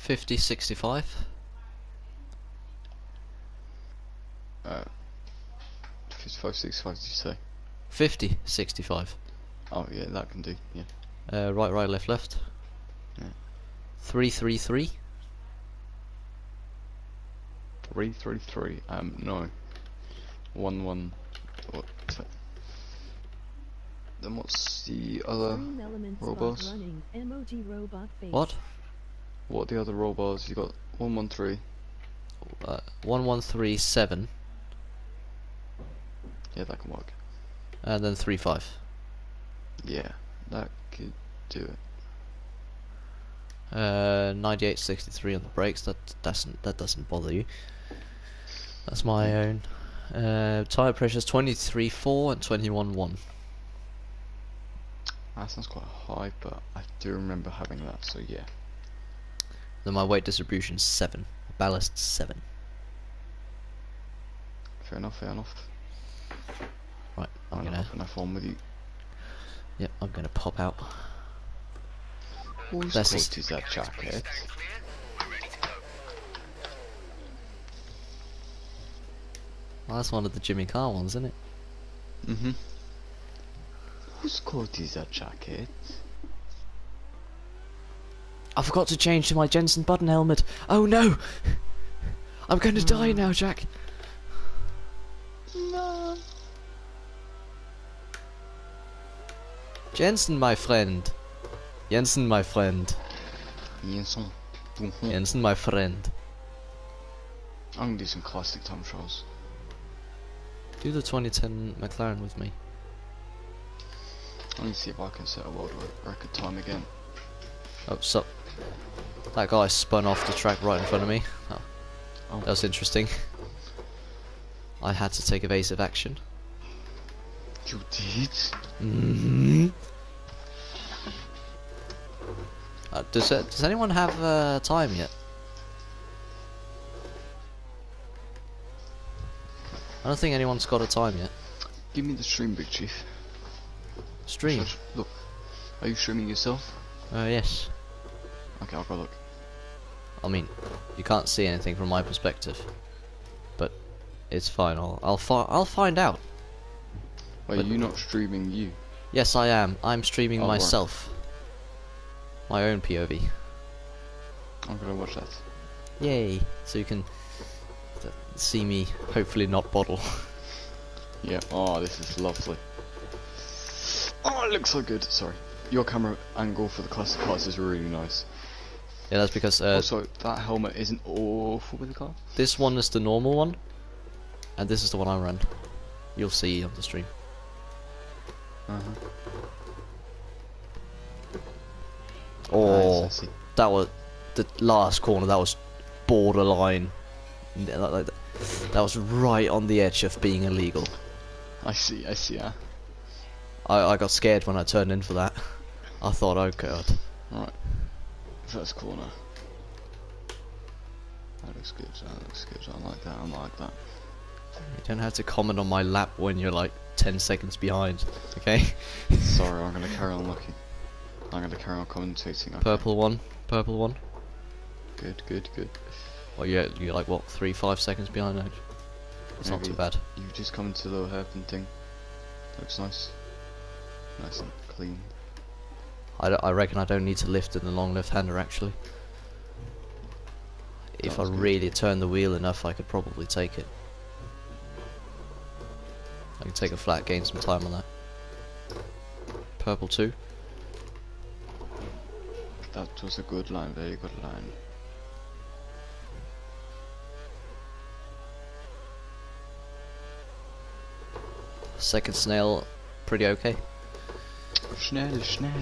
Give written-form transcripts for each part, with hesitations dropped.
50, 65. 55, 65 did you say? 50, 65. Oh yeah, that can do, yeah. Right, right, left, left. Yeah. 3, 3, 3. 3, 3, 3, no. 1, 1, what? Then what's the other roll bars? What? What are the other roll bars? You got 1, 1, 3. 1, 1, 3, 7. Yeah, that can work. And then 3, 5. Yeah, that could do it. 98, 63 on the brakes. That doesn't bother you. That's my own. Tire pressures 23, 4 and 21, 1. That sounds quite high, but I do remember having that, so yeah. Then my weight distribution is 7. Ballast 7. Fair enough, fair enough. Right, I'm gonna have enough on with you. Yep, I'm gonna pop out. Whose coat is that jacket? Well, that's one of the Jimmy Carr ones, isn't it? Mm-hmm. Whose coat is that jacket? I forgot to change to my Jensen Button helmet. Oh no! I'm going to die now, Jack. No. Jensen, my friend. Jensen, my friend. Jensen. Jensen, my friend. I'm gonna do some classic time trials. Do the 2010 McLaren with me. Let me see if I can set a world record time again. Oh, so that guy spun off the track right in front of me. Oh. That was interesting. I had to take evasive action. You did? Mm-hmm. Does anyone have time yet? I don't think anyone's got a time yet. Give me the stream, Big Chief. Stream? Look. Are you streaming yourself? Yes. Okay, I'll go look. I mean, you can't see anything from my perspective, but it's fine. I'll find out. Wait, you're not streaming you? Yes, I am. I'm streaming Oh, myself. My own POV. I'm gonna watch that. Yay! So you can see me, hopefully not bottle. Yeah. Oh, this is lovely. Oh, it looks so good. Sorry. Your camera angle for the classic cars is really nice. Yeah, that's because also, that helmet isn't awful with the car. This one is the normal one, and this is the one I run. You'll see on the stream. Oh, nice, that was the last corner. That was borderline. That was right on the edge of being illegal. I see, yeah. I got scared when I turned in for that. I thought, oh god. Right. First corner. That looks good, that looks good. I like that, I like that. You don't have to comment on my lap when you're like 10 seconds behind, okay? Sorry, I'm gonna carry on looking. I'm gonna carry on commentating. Okay. Purple one, purple one. Good, good, good. Well, you're like what, 3-5 seconds behind now? It's not too bad. You've just come into the hairpin thing. Looks nice. Nice and clean. I reckon I don't need to lift in the long left-hander actually. If I really turn the wheel enough, I could probably take it. I can take a flat, gain some time on that. Purple 2. That was a good line, very good line. Second snail, pretty okay. Schnell, schnell.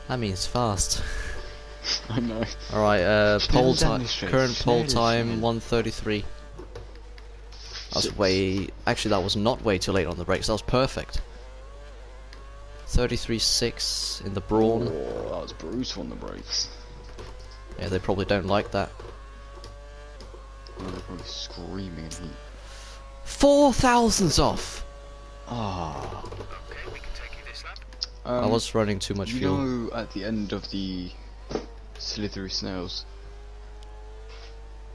That means fast. I know. Alright, pole time. Current pole time 1:33. That's way. Actually, that was not way too late on the brakes. That was perfect. 33.6 in the brawn. Oh, that was brutal on the brakes. Yeah, they probably don't like that. Oh, they're probably screaming in heat. 4,000's off. Ah. I was running too much fuel. You know, at the end of the slithery snails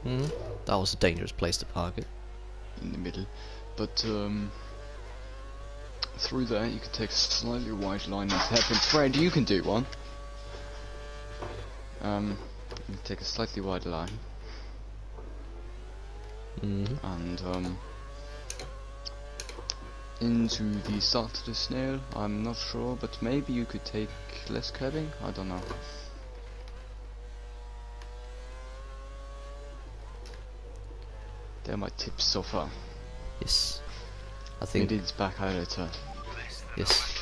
Hmm. That was a dangerous place to park it. in the middle. But through there you can take a slightly wide line of hairpins. Fred, you can do one. You can take a slightly wider line. And into the start of the snail, I'm not sure, but maybe you could take less curbing, I don't know. They're my tips so far. Yes. I think. Maybe it's back out of the turn. Yes.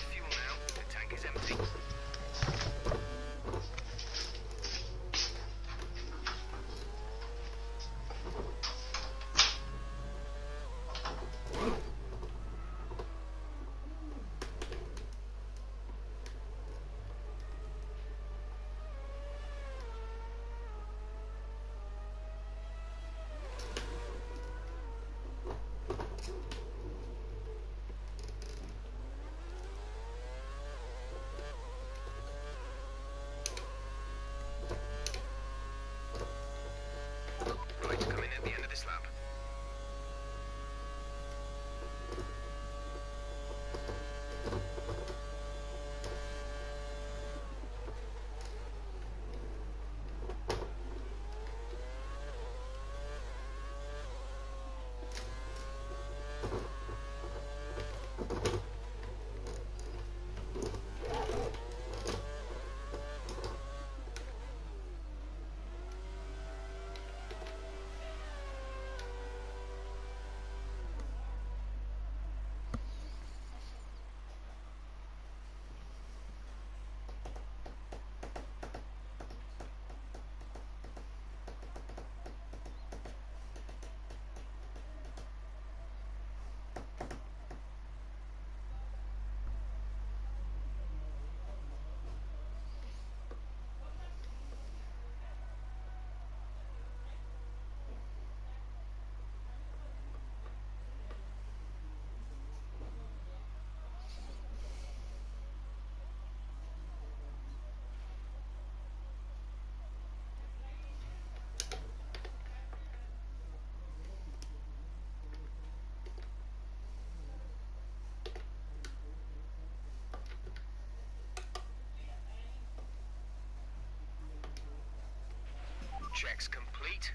Checks complete.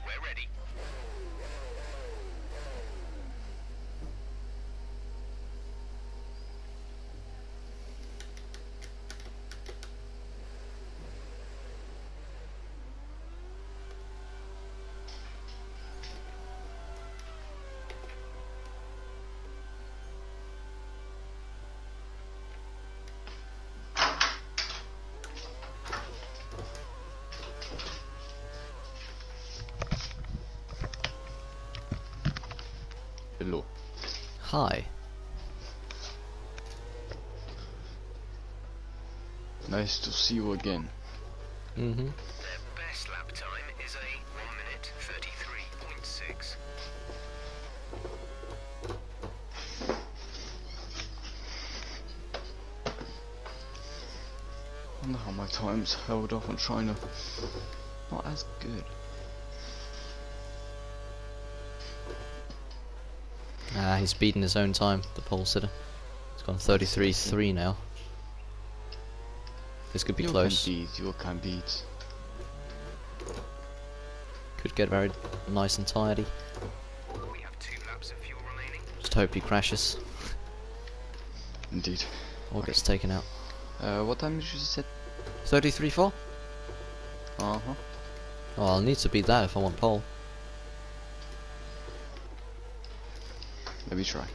We're ready. Hello. Hi. Nice to see you again. Mm-hmm. Their best lap time is a 1 minute 33.6. I wonder how my time's held off on China. Not as good. He's beaten his own time, the pole sitter. It's gone 33-3 now. This could be close. You can beat. Could get very nice and tidy. We have 2 laps of fuel remaining. Just hope he crashes Indeed. or gets taken out. What time did you set? 33-4? Uh-huh. Oh, I'll need to beat that if I want pole. Maybe try.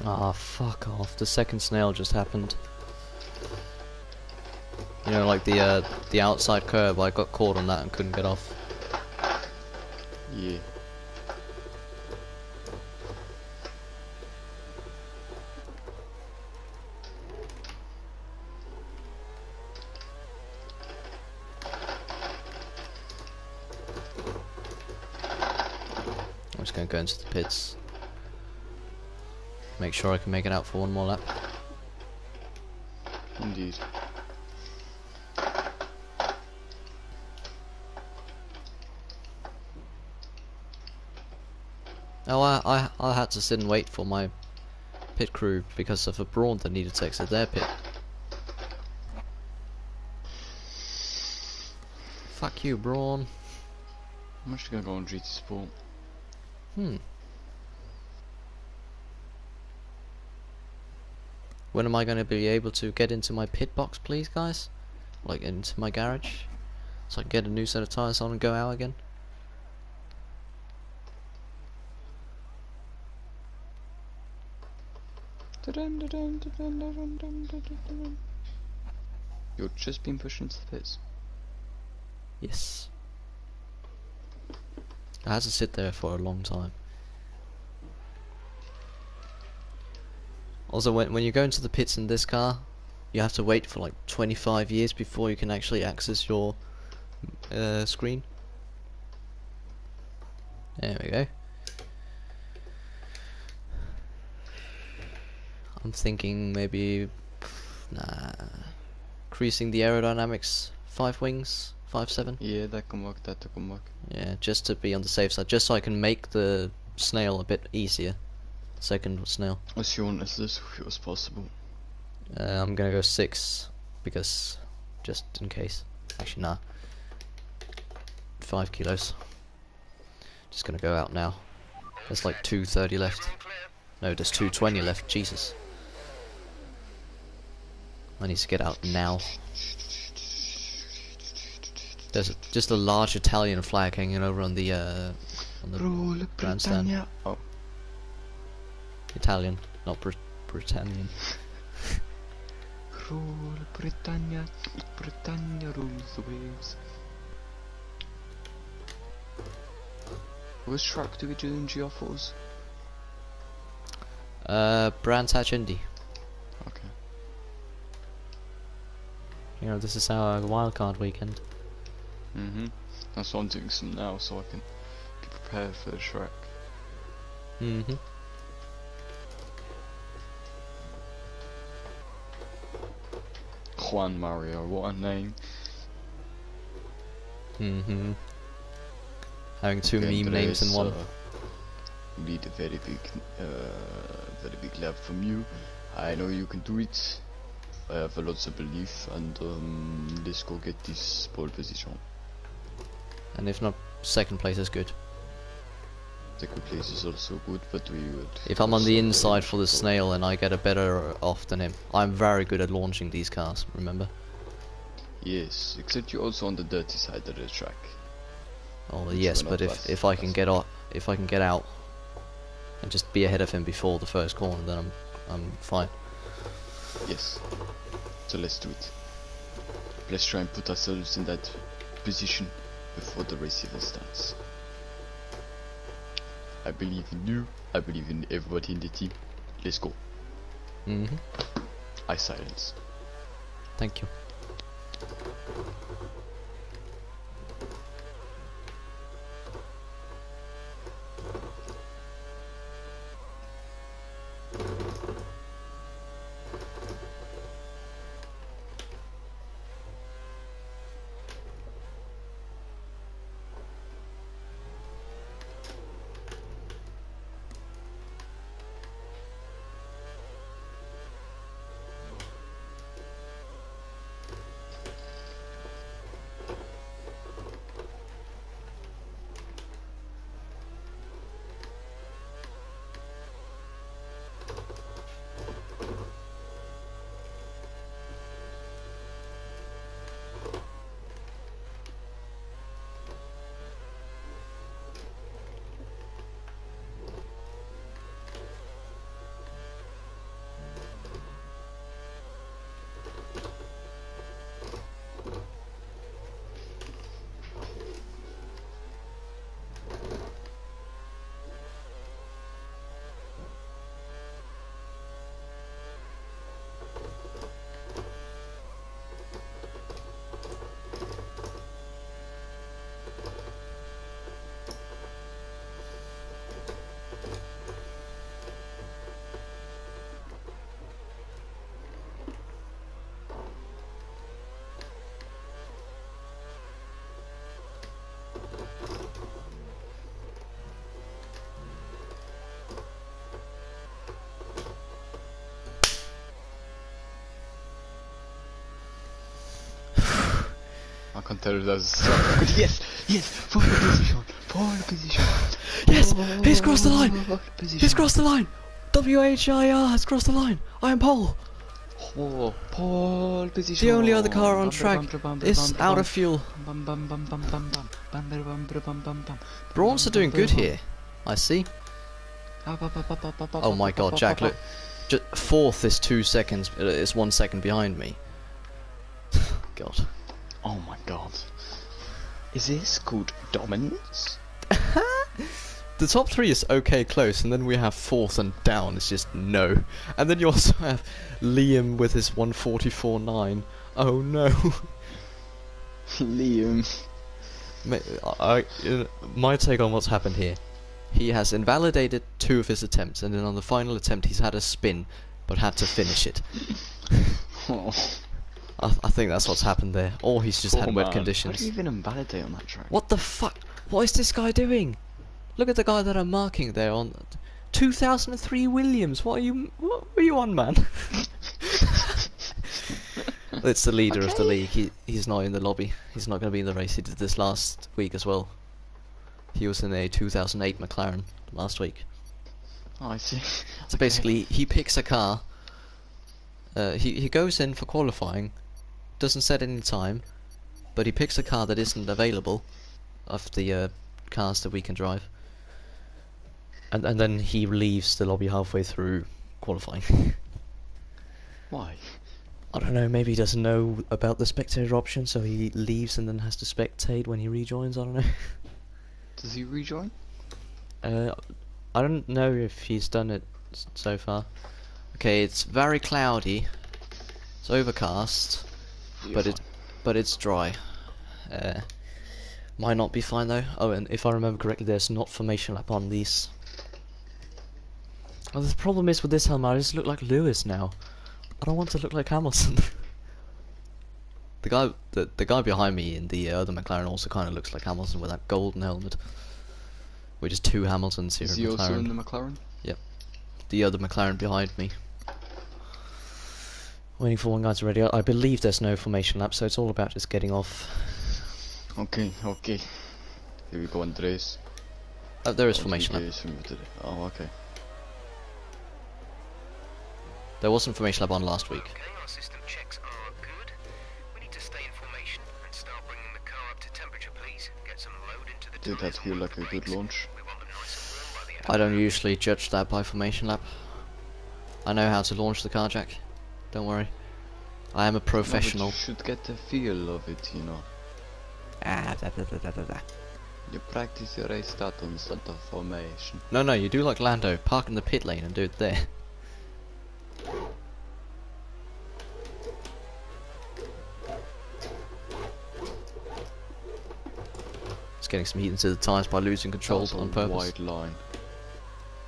Ah, fuck off. The second snail just happened. You know, like the outside curb, I got caught on that and couldn't get off. Yeah. I'm just gonna go into the pits. Make sure I can make it out for one more lap. Indeed. Oh, I had to sit and wait for my pit crew because of a brawn that needed to exit their pit. Fuck you, brawn. I'm actually gonna go on GT Sport. When am I going to be able to get into my pit box, please, guys? Like, into my garage? So I can get a new set of tyres on and go out again? You're just being pushed into the pits. Yes. I had to sit there for a long time. Also, when you go into the pits in this car, you have to wait for like 25 years before you can actually access your screen. There we go. I'm thinking maybe, increasing the aerodynamics 5 wings, 5-7. Yeah, that can work, that can work. Yeah, just to be on the safe side, just so I can make the snail a bit easier. Second snail. As you want as little fuel as possible. I'm gonna go 6 because just in case. Actually, nah. 5 kilos. Just gonna go out now. There's like 230 left. No, there's 220 left. Jesus. I need to get out now. There's just a large Italian flag hanging over on the grandstand. Oh. Italian, not Britannian. Rule Britannia, Britannia rules the waves. Which track do we do in GR4s? Brands Hatch Indy. Okay. You know, this is our wildcard weekend. That's why I'm doing some now, so I can be prepared for the track. Juan Mario, what a name. Having two meme names in one. Need a very big lap from you. I know you can do it. I have a lot of belief, and let's go get this pole position. And if not, second place is good. Second place is also good, but we would. If I'm on the inside for the snail and I get a better off than him, I'm very good at launching these cars. Remember? Yes, except you're also on the dirty side of the track. Oh yes, but if I can get off, if I can get out, and just be ahead of him before the first corner, then I'm fine. Yes. So let's do it. Let's try and put ourselves in that position before the race even starts. I believe in you. I believe in everybody in the team. Let's go. I silence. Thank you. can tell that's so good. Yes, yes, pole position, pole position. Yes, he's crossed the line. Pole position. He's crossed the line. WHIR has crossed the line. I am pole. Oh, pole position. The only other car on track is out of fuel. Brawns are doing good here. I see. Oh my god, Jack, look. Just fourth is 2 seconds. It's 1 second behind me. God. Oh my god. Is this called dominance? The top three is okay close, and then we have fourth and down. It's just no. And then you also have Liam with his 144.9. Oh no. Liam. My take on what's happened here. He has invalidated 2 of his attempts, and then on the final attempt he's had a spin, but had to finish it. Oh. I think that's what's happened there. Or he's just had wet How conditions. do you even invalidate on that track? What the fuck? What is this guy doing? Look at the guy that I'm marking there on 2003 Williams. What were you on, man? It's the leader of the league. He's not in the lobby. He's not going to be in the race. He did this last week as well. He was in a 2008 McLaren last week. Oh, I see. So basically, he picks a car. He goes in for qualifying, doesn't set any time, but he picks a car that isn't available of the cars that we can drive. And then he leaves the lobby halfway through qualifying. Why? I don't know, maybe he doesn't know about the spectator option, so he leaves and then has to spectate when he rejoins, I don't know. Does he rejoin? I don't know if he's done it so far. Okay, it's very cloudy. It's overcast, but it's dry. Might not be fine though. Oh, and if I remember correctly, there's not formation lap on these. Well, the problem is with this helmet, I just look like Lewis now. I don't want to look like Hamilton. The guy behind me in the other McLaren also kind of looks like Hamilton with that golden helmet. Which is 2 Hamiltons here Is in he McLaren. also in the McLaren? Yep. The other McLaren behind me. Waiting for one guy to ready. I believe there's no formation lap, so it's all about just getting off. Okay, okay. Here we go, Andres. Oh, there is formation lap. Oh, okay. There wasn't formation lap on last week. Okay, our system checks are good. We need to stay in formation and start bringing the car up to temperature, please. Get some load into the Did that tyres feel and like a good brakes. launch? We want them nice and warm by the end I of don't the usually judge that by formation lap. I know how to launch the car, Jack. Don't worry. I am a professional. No, but you should get the feel of it, you know. You practice your race start on center formation. No, you do like Lando. Park in the pit lane and do it there. It's getting some heat into the tyres by losing control That was on a purpose. wide line.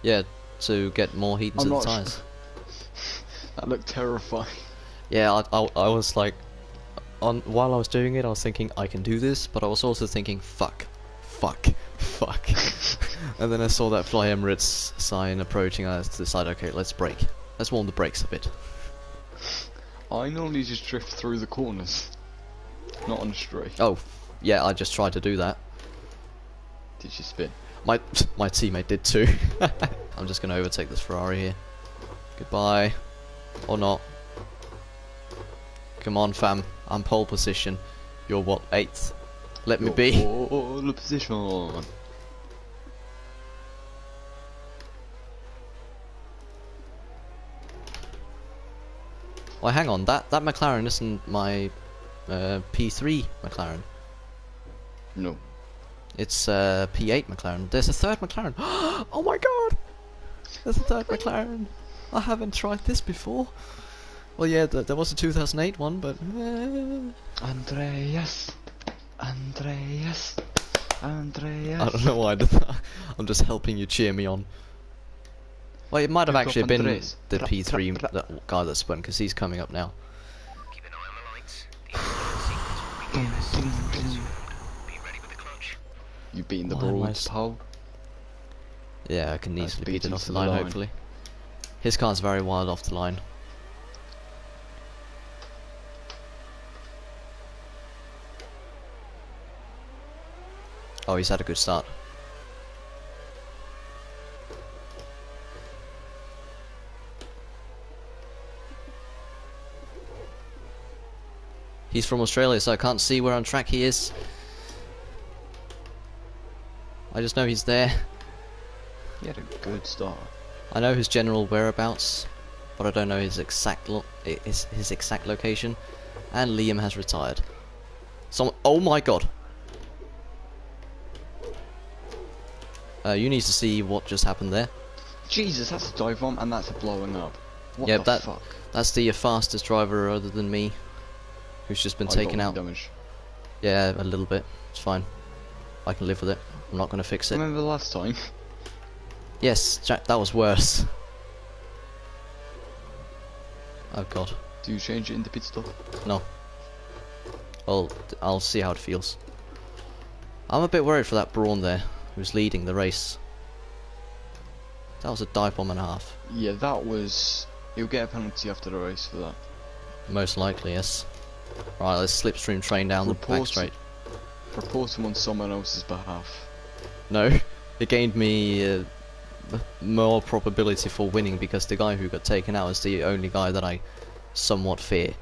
Yeah, to get more heat into I'm the not tyres. That looked terrifying. Yeah, I was like, while I was doing it, I was thinking I can do this, but I was also thinking fuck. And then I saw that Fly Emirates sign approaching, and I decided, okay, let's brake. Let's warm the brakes a bit. I normally just drift through the corners, not on a straight. Oh, yeah, I just tried to do that. Did you spin? My teammate did too. I'm just gonna overtake this Ferrari here. Goodbye. Or not. Come on, fam. I'm pole position. You're what, 8th? Let me be. Pole position. Well, hang on. That McLaren isn't my P3 McLaren. No. It's P8 McLaren. There's a third McLaren. Oh my god! There's a third McLaren. I haven't tried this before. Well, yeah, there was a 2008 one, but... Andreas. I don't know why I did that. I'm just helping you cheer me on. Well, it might have Pick up actually been Andres. the P3 that guy that spun, because he's coming up now. Keep an eye on the lights. The engine sequence will begin as soon as be ready with the clutch. You beating the Why am I broad pole? Yeah, I can easily beat it beating off to the the line, line. hopefully. His car's very wild off the line. Oh, he's had a good start. He's from Australia, so I can't see where on track he is. I just know he's there. He had a good start. I know his general whereabouts, but I don't know his exact his exact location. And Liam has retired. Oh my god! You need to see what just happened there. Jesus, that's a dive bomb and that's a blowing up. What Yeah, the fuck? That's the fastest driver other than me, who's just been taken out. Damage. Yeah, a little bit. It's fine. I can live with it. I'm not going to fix it. Remember the last time? Yes, Jack, that was worse. Oh god. Do you change it into pit stop? No. Well, I'll see how it feels. I'm a bit worried for that Brawn there, who's leading the race. That was a dive bomb and a half. Yeah, that was... You'll get a penalty after the race for that. Most likely, yes. Right, let's slipstream train down the back straight. Report him on someone else's behalf. No, it gained me more probability for winning because the guy who got taken out is the only guy that I somewhat fear.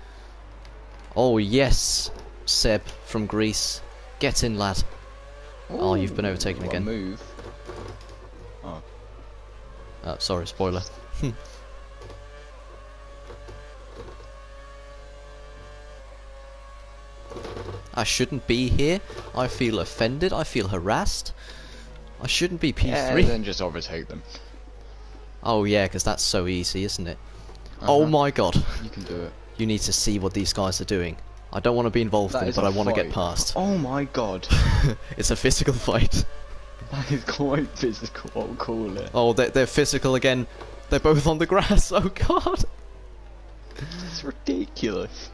Oh yes, Seb from Greece. Get in, lad. Ooh, Oh, you've been overtaken what a again. Move. Oh. Sorry, spoiler. I shouldn't be here. I feel offended. I feel harassed. I shouldn't be P3. Yeah, then just overtake them. Oh yeah, because that's so easy, isn't it? Oh my god. You can do it. You need to see what these guys are doing. I don't want to be involved in it, but I want to get past. Oh my god. It's a physical fight. That is quite physical, I'll call it. Oh, they're physical again. They're both on the grass. Oh god. It's ridiculous.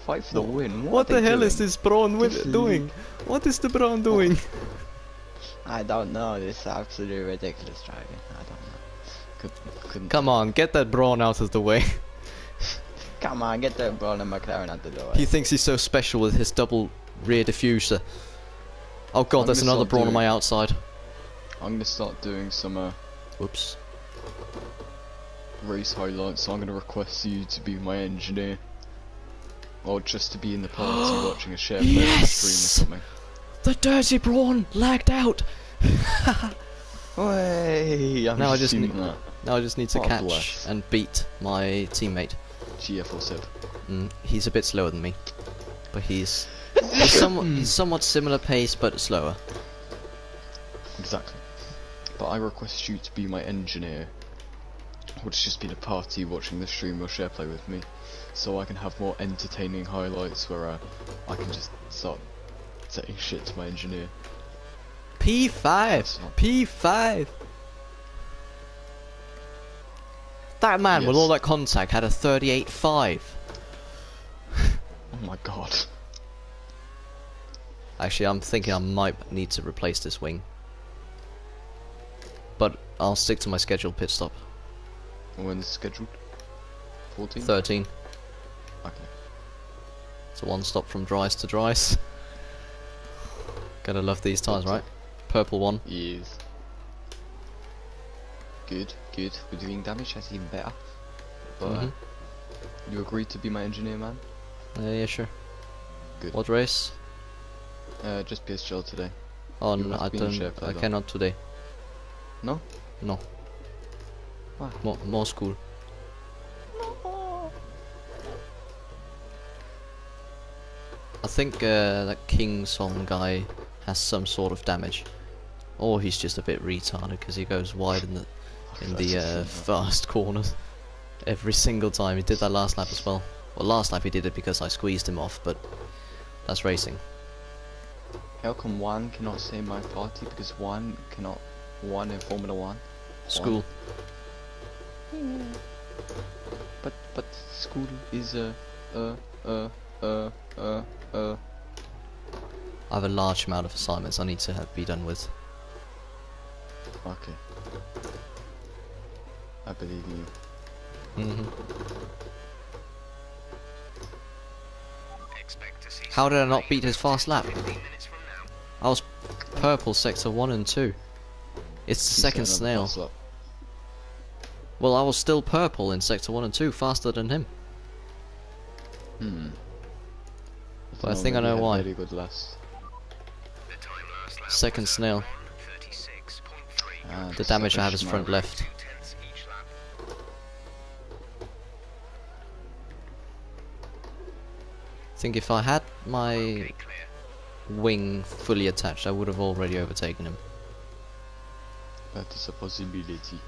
Fight for the win. What the hell is this Brawn doing? What is the Brawn doing? I don't know. This is absolutely ridiculous driving. I don't know. Couldn't. Come on, get that Brawn out of the way. Come on, get that Brawn and McLaren out the door. He thinks he's so special with his double rear diffuser. Oh god, there's another Brawn on my outside. I'm gonna start doing some Whoops. race highlights, so I'm gonna request you to be my engineer. Or just to be in the party watching a share play on the stream or something. The dirty Brawn lagged out. Hey, now I just need to What a catch bless. and beat my teammate. GF said. He's a bit slower than me, but he's somewhat similar pace but slower. Exactly. But I request you to be my engineer, or to just be in a party watching the stream or share play with me, so I can have more entertaining highlights where I can just start saying shit to my engineer. P5! P5! That man with Yes. all that contact had a 38.5. Oh my god. Actually, I'm thinking I might need to replace this wing. But I'll stick to my scheduled pit stop. When's it scheduled? 14? 13. Okay. It's a one stop from dries to dries. Gotta love these tires, right? Purple one. Yes. Good, good. We're doing damage, that's even better. But you agreed to be my engineer, man? Yeah, sure. Good. What race? Just PSGL today. Oh, You no, must I be in don't. shape, I though. cannot today. No? No. Why? More school. I think that King Song guy has some sort of damage, or he's just a bit retarded because he goes wide in the fast corners every single time. He did that last lap as well. Well, last lap he did it because I squeezed him off, but that's racing. How come Juan cannot say my party? Because Juan cannot won in Formula 1. School. But school is I have a large amount of assignments I need to be done with. Okay. I believe in you. Expect to see How did I some not rain beat his fast lap? 15 minutes from now. I was purple sector 1 and 2. It's the He's second another snail. fast lap. Well, I was still purple in sector 1 and 2, faster than him. But I think I maybe know had why. Very good last. The time last lap Second was snail. 1:36.3. The damage I have is second front snail. left. 2/10 each lap. I think if I had my Okay, clear. wing fully attached, I would have already overtaken him. That is a possibility.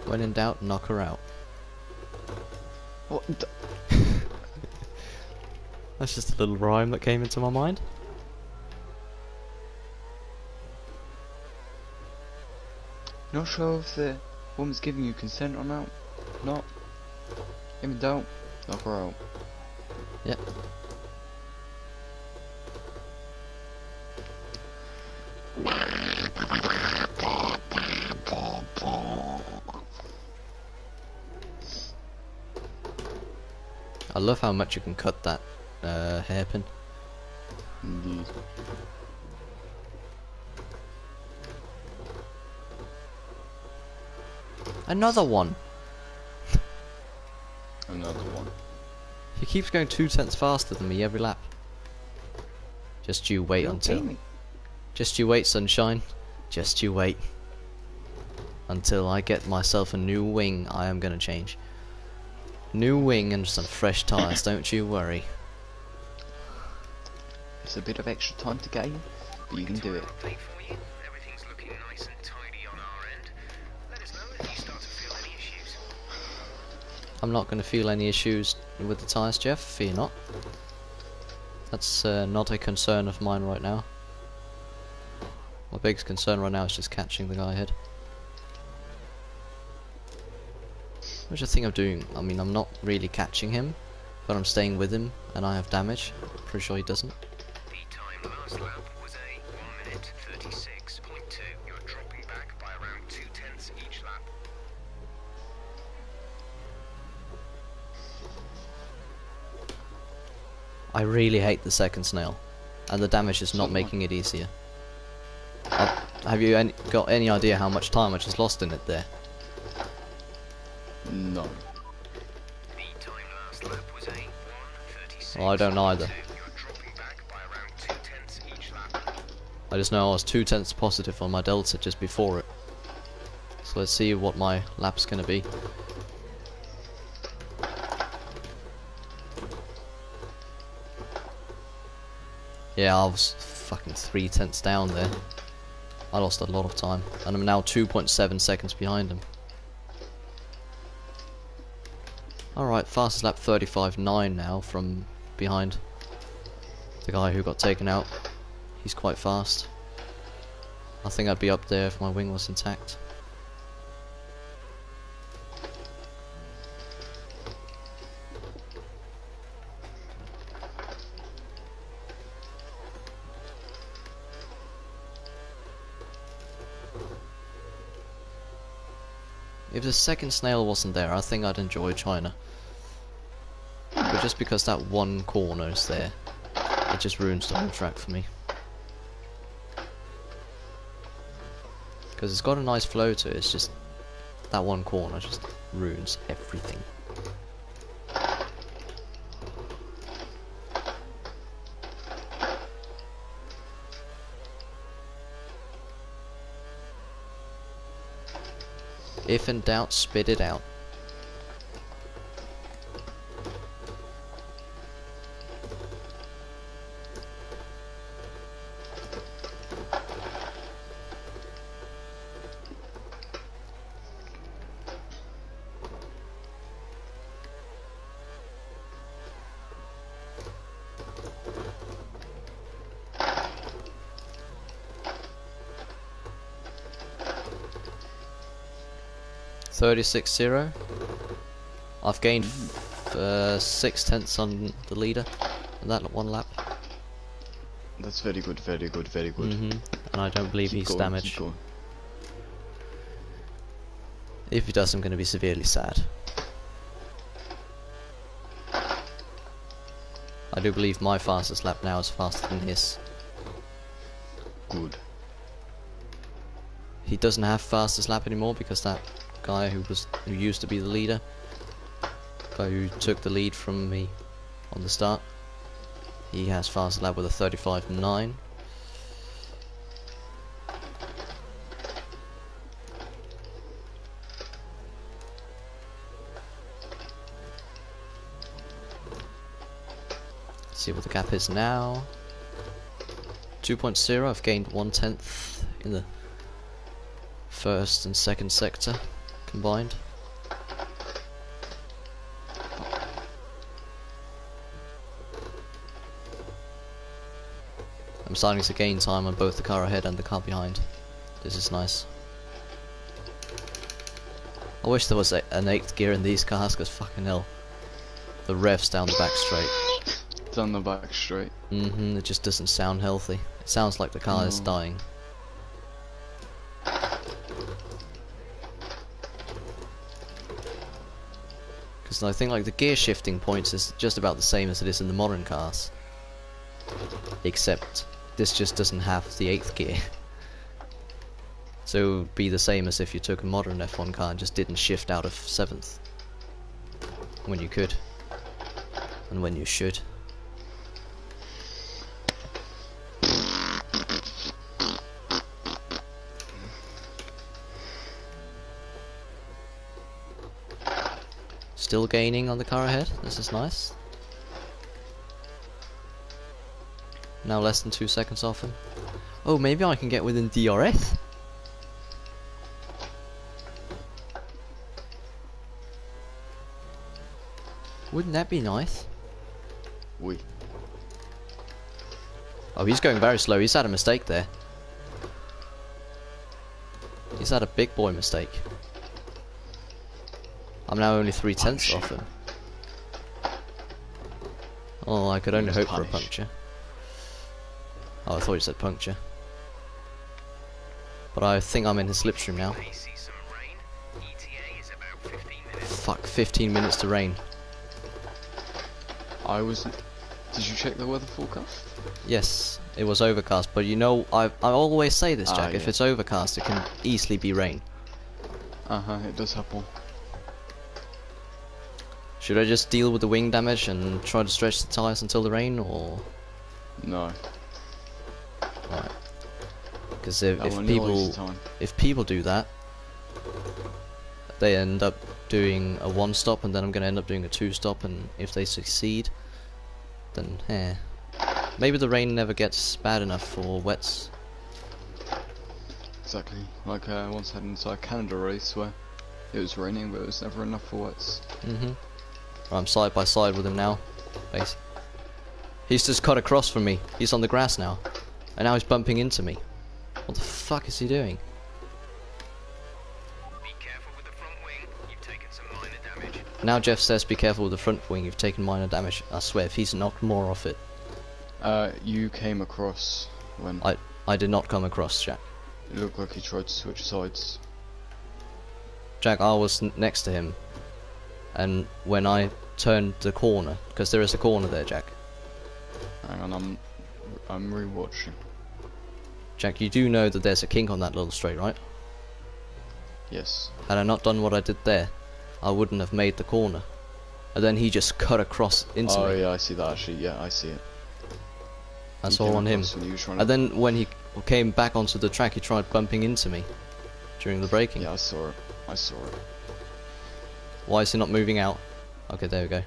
When in doubt, knock her out. What? That's just a little rhyme that came into my mind. Not sure if the woman's giving you consent or not. Not. Even don't. Knock her out. Yep. I love how much you can cut that hairpin. Indeed. Another one! Another one. He keeps going 2/10 faster than me every lap. Just you wait until... Just you wait, sunshine. Just you wait. Until I get myself a new wing, I am gonna change. New wing and some fresh tyres, don't you worry. It's a bit of extra time to gain, but you can do it. Update for you. Everything's looking nice and tidy on our end. Let us know if you start to feel any issues. I'm not gonna feel any issues with the tyres, Jeff, fear not. That's not a concern of mine right now. My biggest concern right now is just catching the guy ahead. Which I think I'm doing. I mean, I'm not really catching him, but I'm staying with him, and I have damage. Pretty sure he doesn't. The time last lap was a 1:36.2. You're dropping back by around 2/10 each lap. I really hate the second snail, and the damage is not So making it easier. Have you got any idea how much time I just lost in it there? No. The time last lap was a 1:36. Well, I don't either. You're dropping back by around 2/10 each lap. I just know I was 2/10 positive on my delta just before it. So let's see what my lap's gonna be. Yeah, I was fucking 3/10 down there. I lost a lot of time, and I'm now 2.7 seconds behind him. Alright, fastest lap 35.9 now from behind the guy who got taken out. He's quite fast. I think I'd be up there if my wing was intact. If the second snail wasn't there, I think I'd enjoy China. But just because that one corner is there, it just ruins the whole track for me. Because it's got a nice flow to it, it's just that one corner just ruins everything. If in doubt, spit it out. .36.0. I've gained 6/10 on the leader in that one lap. That's very good, very good, very good. And I don't believe Keep he's going, damaged. keep going. If he does, I'm going to be severely sad. I do believe my fastest lap now is faster than his. Good. He doesn't have fastest lap anymore because that guy who used to be the leader, guy who took the lead from me on the start, he has fastest lap with a 35.9. See what the gap is now. 2.0. I've gained 1/10 in the first and second sector combined. I'm starting to gain time on both the car ahead and the car behind. This is nice. I wish there was an 8th gear in these cars, because fucking hell, the revs down the back straight. Down the back straight. It just doesn't sound healthy. It sounds like the car is dying. Because I think like the gear shifting points is just about the same as it is in the modern cars. Except this just doesn't have the 8th gear. So it would be the same as if you took a modern F1 car and just didn't shift out of 7th. When you could. And when you should. Still gaining on the car ahead. This is nice. Now less than 2 seconds off him. Oh, maybe I can get within DRS. Wouldn't that be nice? Oui. Oh, he's going very slow. He's had a mistake there. He's had a big boy mistake. I'm now only 3/10 off him. Oh, I could only hope for a puncture. Oh, I thought you said puncture. But I think I'm in his slipstream now. Fuck, 15 minutes to rain. Did you check the weather forecast? Yes, it was overcast, but you know, I always say this, Jack, if yeah. it's overcast it can easily be rain. It does happen. Should I just deal with the wing damage and try to stretch the tyres until the rain, or...? No. Right. Because if people do that, they end up doing a 1-stop, and then I'm going to end up doing a 2-stop, and if they succeed, then maybe the rain never gets bad enough for wets. Exactly. Like I once had an entire Canada race where it was raining, but it was never enough for wets. I'm side by side with him now. Basically. He's just cut across from me. He's on the grass now. And now he's bumping into me. What the fuck is he doing? Be careful with the front wing. You've taken some minor damage. Now Jeff says be careful with the front wing. You've taken minor damage. I swear, if he's knocked more off it. You came across when... I did not come across, Jack. It looked like he tried to switch sides. Jack, I was next to him. And when I turned the corner, because there is a corner there, Jack. Hang on, I'm rewatching. Jack, you do know that there's a kink on that little straight, right? Yes. Had I not done what I did there, I wouldn't have made the corner. And then he just cut across into me. Oh yeah, I see that actually. Yeah, I see it. That's all on him. And then when he came back onto the track, he tried bumping into me during the braking. Yeah, I saw it. I saw it. Why is he not moving out? Okay, there we go.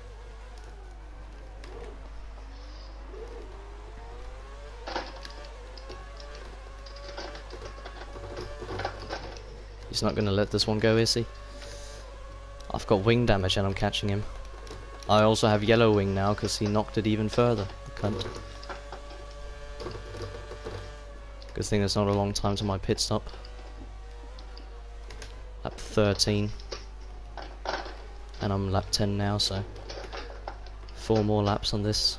He's not going to let this one go, is he? I've got wing damage and I'm catching him. I also have yellow wing now because he knocked it even further. The cunt. Good thing there's not a long time to my pit stop. Lap 13. And I'm lap 10 now, so 4 more laps on this.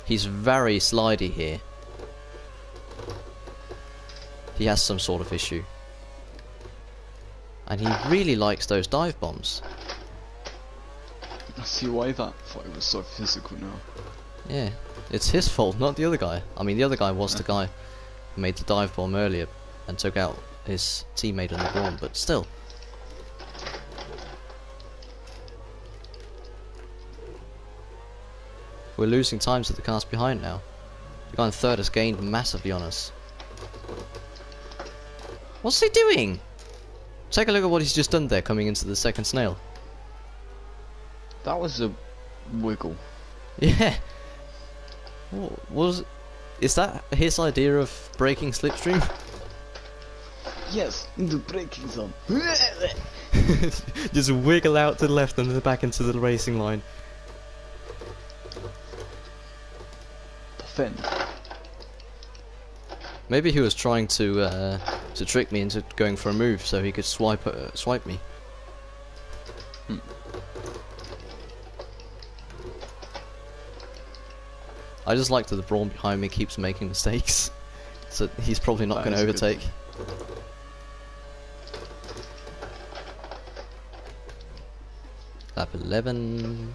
He's very slidey here. He has some sort of issue. and he really likes those dive bombs. I see why that fight was so physical now. Yeah, it's his fault, not the other guy. I mean, the other guy was the guy who made the dive bomb earlier and took out his teammate in the brawn, but still. We're losing times with the cars behind now. The guy in third has gained massively on us. What's he doing? Take a look at what he's just done there, coming into the second snail. That was a wiggle. Yeah. Is that his idea of breaking slipstream? Yes, in the braking zone. Just wiggle out to the left and then back into the racing line. Defend. Maybe he was trying to trick me into going for a move so he could swipe me. I just like that the brawn behind me keeps making mistakes, so he's probably not going to overtake. Lap 11.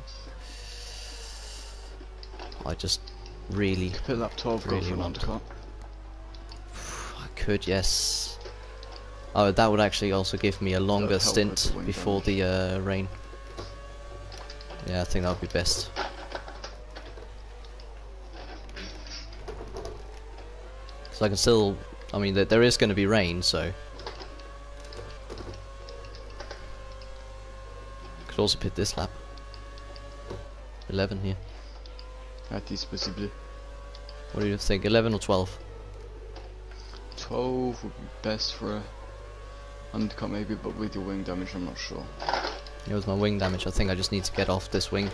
I just really, Put lap 12 really go for an want to. undercut. I could, yes. Oh, that would actually also give me a longer help with stint the wing before the rain. Yeah, I think that would be best. So I can still, I mean, there is going to be rain, so could also pit this lap. 11 here. That is possible. What do you think? 11 or 12? 12 would be best for a undercut maybe, but with your wing damage I'm not sure. Yeah, with my wing damage, I think I just need to get off this wing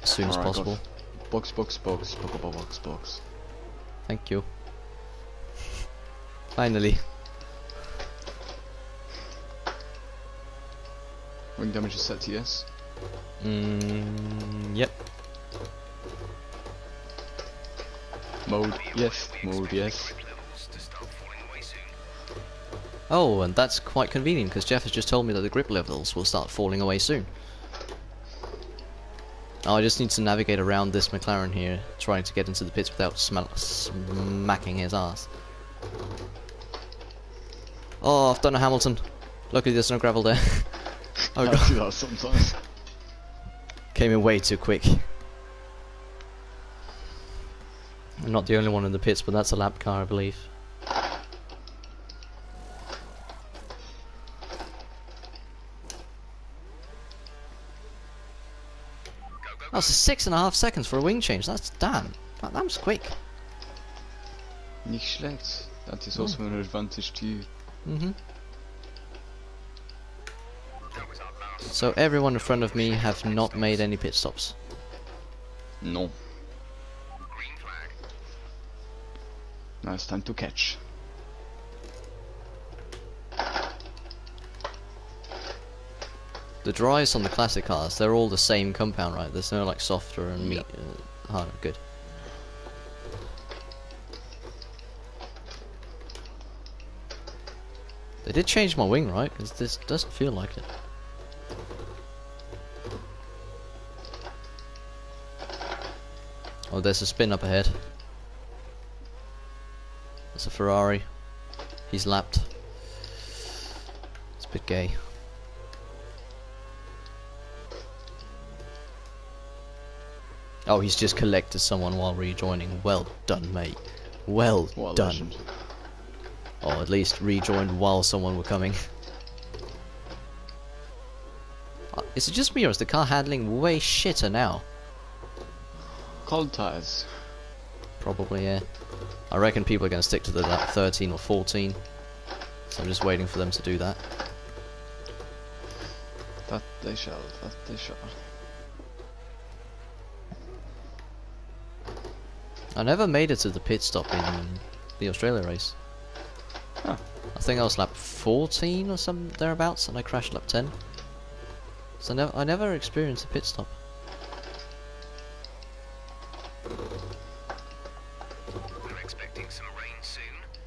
as soon as possible. Box, box, box, box, box, box. Thank you. Finally. Wing damage is set to yes. Yep. Mode yes. Mode yes. Oh, and that's quite convenient because Jeff has just told me that the grip levels will start falling away soon. Oh, I just need to navigate around this McLaren here, trying to get into the pits without smacking his ass. Oh, I've done a Hamilton. Luckily there's no gravel there. Oh I god. do that sometimes. Came in way too quick. I'm not the only one in the pits, but that's a lap car, I believe. That's 6.5 seconds for a wing change. That's damn. That was quick. Nicht schlecht. That is also an advantage to you. So everyone in front of me have not made any pit stops. No. Green flag. Now it's time to catch. The dries on the classic cars, they're all the same compound, right? There's no like softer and Yep. harder. Good. They did change my wing, right? Because this doesn't feel like it. Oh, there's a spin up ahead. That's a Ferrari. He's lapped. It's a bit gay. Oh, he's just collected someone while rejoining. Well done, mate. Well What a done. legend. Or at least rejoined while someone were coming. Is it just me or is the car handling way shitter now? Cold tires. Probably, yeah. I reckon people are going to stick to the lap 13 or 14. So I'm just waiting for them to do that. That they shall. That they shall. I never made it to the pit stop in the Australia race. Huh. I think I was lap 14 or some thereabouts, and I crashed lap 10. So I never experienced a pit stop. We're expecting some rain soon.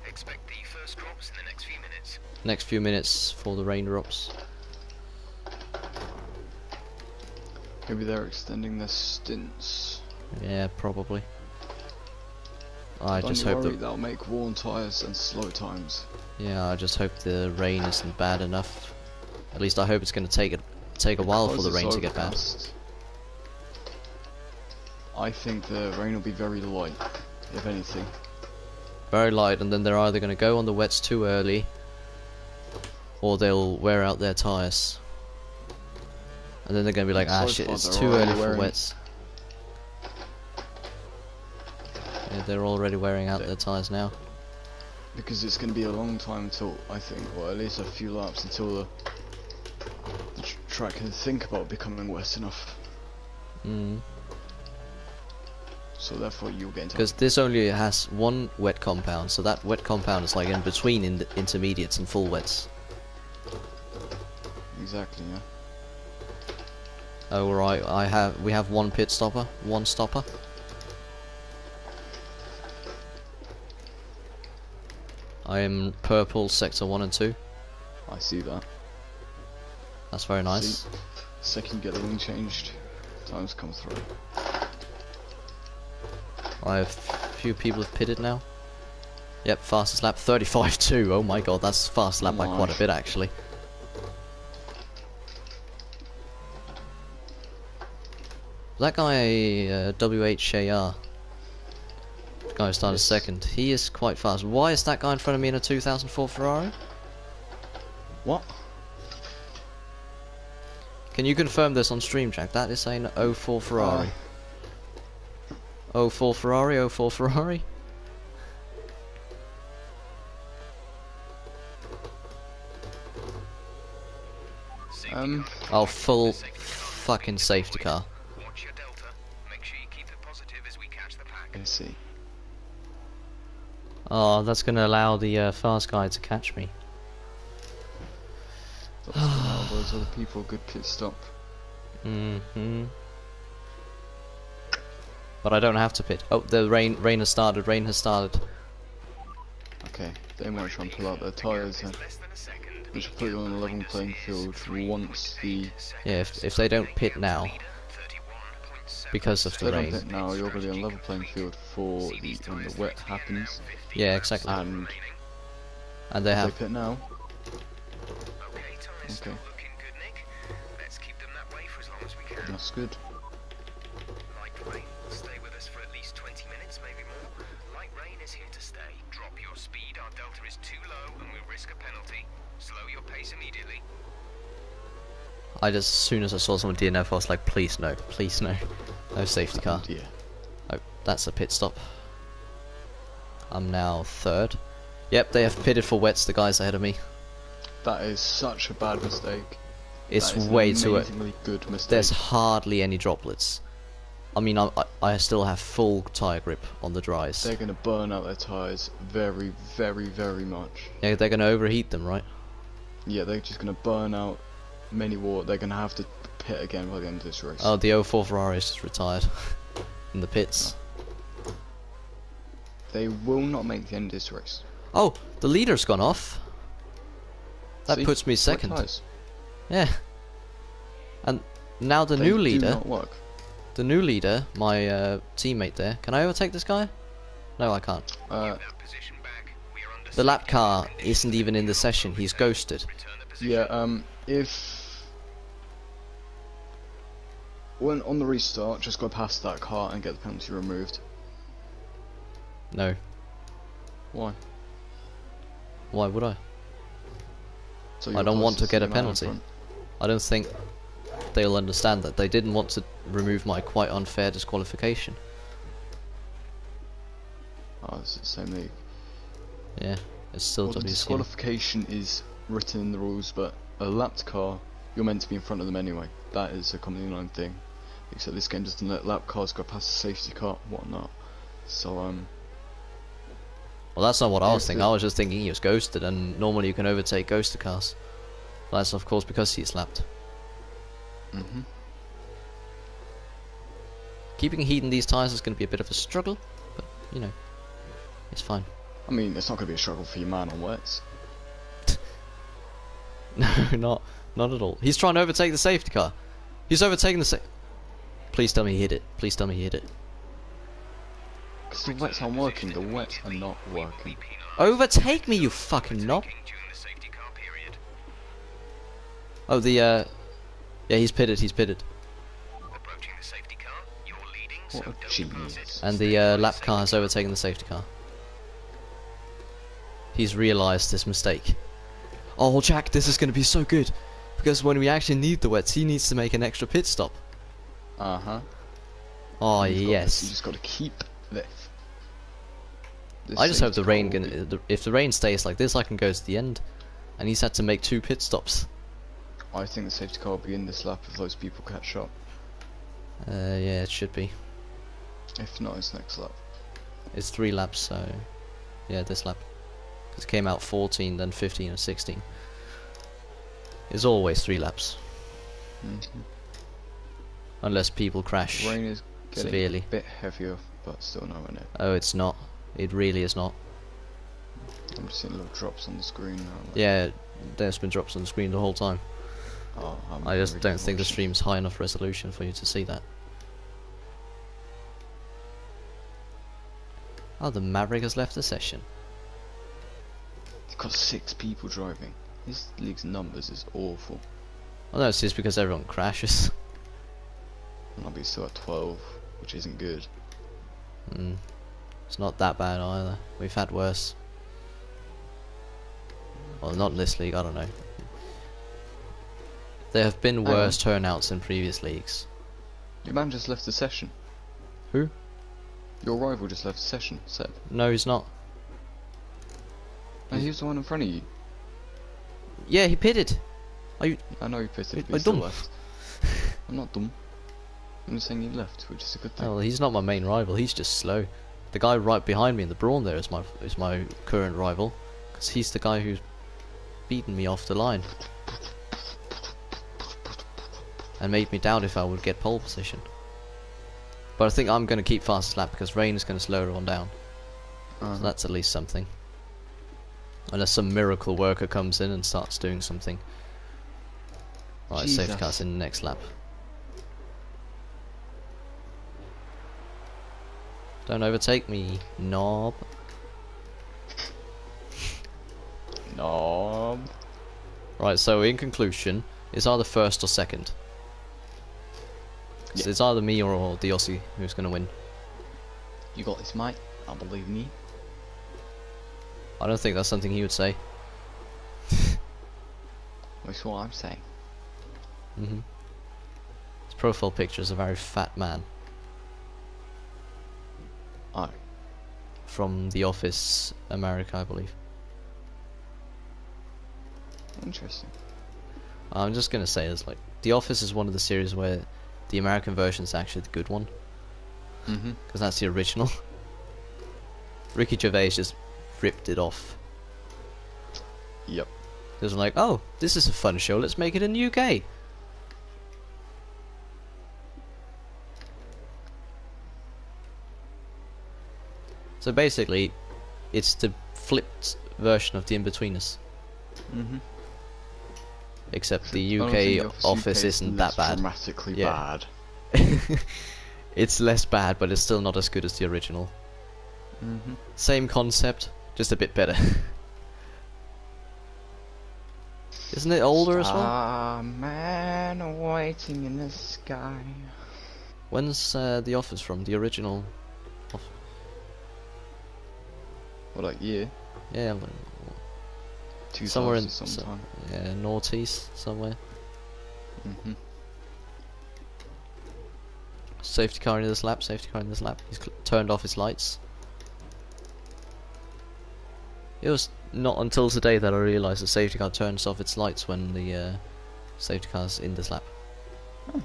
Expect the first drops in the next few minutes. next few minutes for the rain drops. Maybe they're extending their stints. Yeah, probably. I Don't just you hope worry, that. that'll make worn tyres and slow times. Yeah, I just hope the rain isn't bad enough. At least I hope it's going to take a while for the rain to get bad. I think the rain will be very light, if anything. Very light, and then they're either going to go on the wets too early, or they'll wear out their tyres. And then they're going to be like, ah So shit, far it's they're too already early for wearing- wets. Yeah, they're already wearing out their tyres now. Because it's going to be a long time until, I think, or at least a few laps until the track can think about becoming wet enough. So therefore you'll get into... Because this only has one wet compound, so that wet compound is like in between in the intermediates and full wets. Exactly, yeah. Oh right, we have one pit stopper, one stopper. I am purple sector 1 and 2. I see that. That's very nice. See, second you get the wing changed, times come through. I have few people have pitted now. Yep, fastest lap 35.2. Oh my god, that's fast lap by quite a bit actually. That guy WCR, the guy who started second, he is quite fast. Why is that guy in front of me in a 2004 Ferrari? What? Can you confirm this on stream, Jack? That is saying 04 Ferrari. 04 Ferrari, 04 Ferrari. Oh, full fucking safety car. Watch your delta. Make sure you keep it positive as we catch the pack. I see. Oh, that's going to allow the fast guy to catch me. That's gonna allow those other people a good pit stop. But I don't have to pit. Oh, the rain has started. Rain has started. Okay, they might try and pull out their tyres then. Which will put you on a level playing field once the... Yeah, if they don't pit now, because of If the they don't rain. pit now, you're going to be on level playing field for when the wet happens. Yeah, exactly. And And they if have. they pit now, Okay, tyres still looking good, Nick. Let's keep them that way for as long as we can. that's good. Light rain will stay with us for at least 20 minutes, maybe more. Light rain is here to stay. Drop your speed. Our delta is too low and we risk a penalty. Slow your pace immediately. I just, as soon as I saw someone DNF, I was like, please no, please no. No safety car. Yeah. Oh, that's a pit stop. I'm now third. Yep, they have pitted for wets, the guys ahead of me. That is such a bad mistake. It's That is way an too... amazingly good mistake. There's hardly any droplets. I mean, I still have full tyre grip on the dries. They're going to burn out their tyres very, very, very much. Yeah, they're going to overheat them, right? Yeah, they're just going to burn out many water. They're going to have to pit again by the end of this race. Oh, the 04 Ferrari is just retired in the pits. They will not make the end of this race. Oh, the leader's gone off. That See? puts me Wet second. tyres. Yeah. And now the They new do leader, not work. my teammate there. Can I overtake this guy? No, I can't. Uh, Position back. We are under The lap car isn't even in the session. He's ghosted. return the position. yeah, if... When on the restart, just go past that car and get the penalty removed. No. Why? Why would I? So I you're don't want to closest get the a man in penalty. front. I don't think they'll understand that. They didn't want to remove my quite unfair disqualification. Oh, it's the same league. Yeah, it's still Well, the WCR. disqualification is written in the rules, but a lapped car, you're meant to be in front of them anyway. That is a commonly known thing. Except this game doesn't let lap cars go past the safety car, whatnot. So, Well, that's not what I was Yes, thinking. I was just thinking he was ghosted, and normally you can overtake ghosted cars. That's of course because he's lapped. Keeping heat in these tyres is going to be a bit of a struggle, but you know, it's fine. I mean, it's not going to be a struggle for your man on wets. No, not at all. He's trying to overtake the safety car. He's overtaking the Please tell me he hit it. Please tell me he hit it. Because the wets aren't working. The wets are not working. Overtake me, you fucking knob. Oh, yeah, he's pitted. He's pitted. Approaching the safety car, you're leading, so What a don't genius. pass it. And the lap car has overtaken the safety car. He's realised his mistake. Oh, Jack, this is going to be so good. Because when we actually need the wets, he needs to make an extra pit stop. Uh-huh. Oh, You yes. just got to keep this. I just hope the safety rain car will gonna, if the rain stays like this, I can go to the end. And he's had to make 2 pit stops. I think the safety car will be in this lap if those people catch up. Yeah, it should be. If not, it's next lap. It's 3 laps, so yeah, this lap. Because it came out 14, then 15 and 16. It's always 3 laps. Mm-hmm. Unless people crash Rain is getting severely. a bit heavier, but still nowhere near. Oh, it's not. It really is not. I'm just seeing little drops on the screen now. Like, Yeah, there's been drops on the screen the whole time. oh, I'm I just really don't think the watching. stream's high enough resolution for you to see that. Oh, the Maverick has left the session. It's got 6 people driving. This league's numbers is awful. Oh no, it's just because everyone crashes. And I'll be still at 12, which isn't good. It's not that bad either. We've had worse. Well, not in this league, I don't know. There have been Hang worse turnouts in previous leagues. Your man just left the session. Who? Your rival just left the session, Seb. No, he's not. No, he was the one in front of you. Yeah, he pitted. Are you? I know you pitted, Are but he still dumb? left. I'm not dumb. I'm just saying he left, which is a good thing. Oh, well, he's not my main rival. He's just slow. The guy right behind me in the brawn there is my current rival, because he's the guy who's beaten me off the line and made me doubt if I would get pole position. But I think I'm going to keep fastest lap because rain is going to slow everyone down. So that's at least something. Unless some miracle worker comes in and starts doing something. Right, safety Jesus. car's in the next lap. Don't overtake me, knob. Knob. Right, so in conclusion, it's either first or second. So Yeah. it's either me or the Aussie who's going to win. You got this, mate. I believe in you. I don't think that's something he would say. That's what I'm saying. His profile picture is a very fat man Oh. from The Office, America, I believe. Interesting. I'm just going to say this, like, The Office is one of the series where the American version is actually the good one. Mm-hmm. Because that's the original. Ricky Gervais just ripped it off. Yep. It was like, oh, this is a fun show, let's make it in the UK. So basically, it's the flipped version of the In-Betweeners. Mm-hmm. Except the I don't think UK Office is isn't less that bad. dramatically Yeah. bad. It's less bad, but it's still not as good as the original. Mm-hmm. Same concept, just a bit better. Isn't it older as well? Ah, man waiting in the sky. When's The Office from? The original? What, like year? Yeah, like, 2000 somewhere in sometime. yeah, noughties somewhere. Mm-hmm. Safety car in this lap. Safety car in this lap. He's turned off his lights. It was not until today that I realised the safety car turns off its lights when the safety car's in this lap. Oh.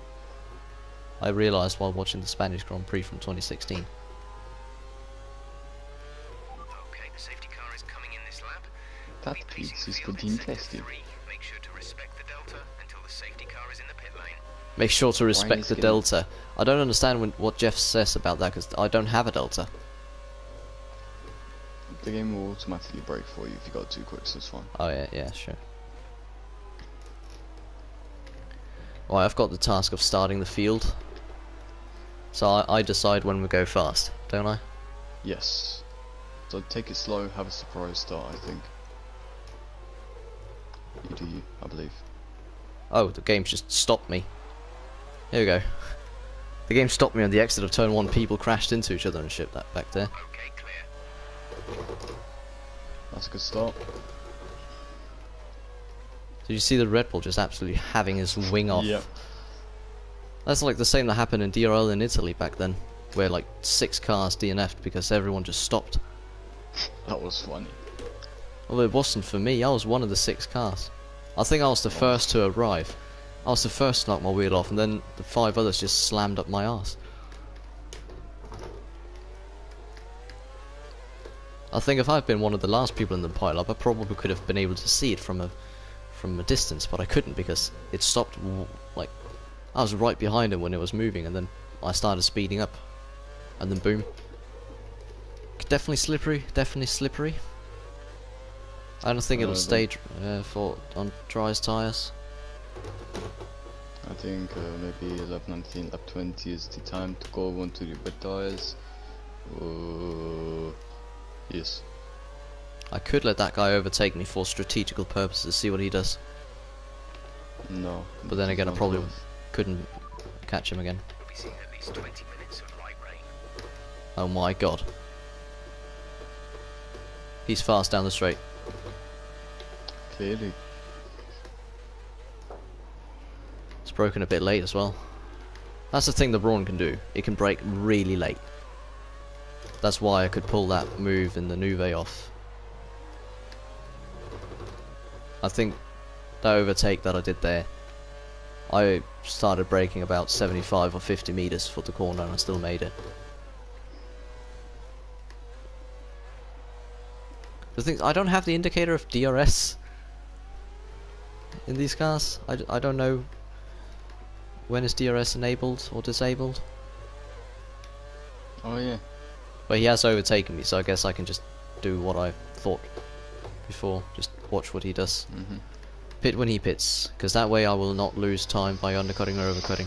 I realised while watching the Spanish Grand Prix from 2016. Okay, the safety car is coming in this lap. That Be pacing piece the is field good in sector interesting. 3. Make sure to respect the delta until the safety car is in the pit lane. Make sure to respect is the getting- delta. I don't understand what Jeff says about that because I don't have a delta. The game will automatically break for you if you got too quick, so it's fine. Oh yeah, yeah, sure. Right, I've got the task of starting the field. So I decide when we go fast, don't I? Yes. So take it slow, have a surprise start, I think. You do you, I believe. Oh, the game's just stopped me. Here we go. The game stopped me on the exit of turn 1. People crashed into each other and shit that back there. Okay, clear. That's a good start. Did you see the Red Bull just absolutely having his wing off? Yep. That's like the same that happened in DRL in Italy back then, where like 6 cars DNF'd because everyone just stopped. That was funny. Well, it wasn't for me. I was one of the 6 cars. I think I was the first to arrive. I was the first to knock my wheel off, and then the 5 others just slammed up my ass. I think if I'd been one of the last people in the pile-up, I probably could have been able to see it from a distance, but I couldn't because it stopped. Like, I was right behind him when it was moving, and then I started speeding up, and then boom. Definitely slippery. Definitely slippery. I don't think it'll stay on dry tyres. I think maybe lap 19, lap 20 is the time to go onto the wet tyres. Yes. I could let that guy overtake me for strategical purposes, see what he does. No. But then again, I probably couldn't catch him again. We'll be seeing at least 20 minutes of light rain. Oh my god. He's fast down the straight. Clearly. It's broken a bit late as well. That's the thing the Brawn can do. It can brake really late. That's why I could pull that move in the Nuve off. I think that overtake that I did there, I started braking about 75 or 50 meters for the corner and I still made it. The thing, I don't have the indicator of DRS in these cars. I don't know when is DRS enabled or disabled. Oh yeah. But he has overtaken me, so I guess I can just do what I thought before. Just watch what he does. Pit when he pits, because that way I will not lose time by undercutting or overcutting.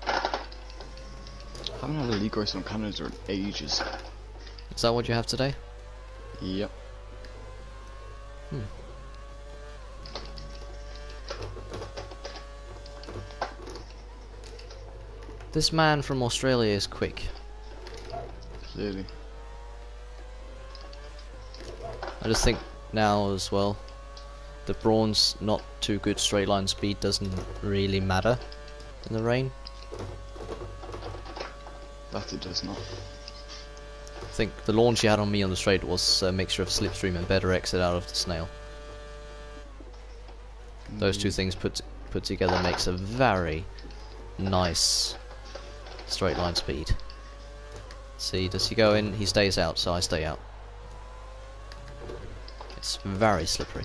I haven't had a league race on Canada in ages. Is that what you have today? Yep. This man from Australia is quick. Clearly. I just think now as well, the Brawn's not too good straight line speed doesn't really matter in the rain. That it does not. I think the launch he had on me on the straight was a mixture of slipstream and better exit out of the snail. Those two things put together makes a very nice straight line speed. See, does he go in? He stays out, so I stay out. It's very slippery.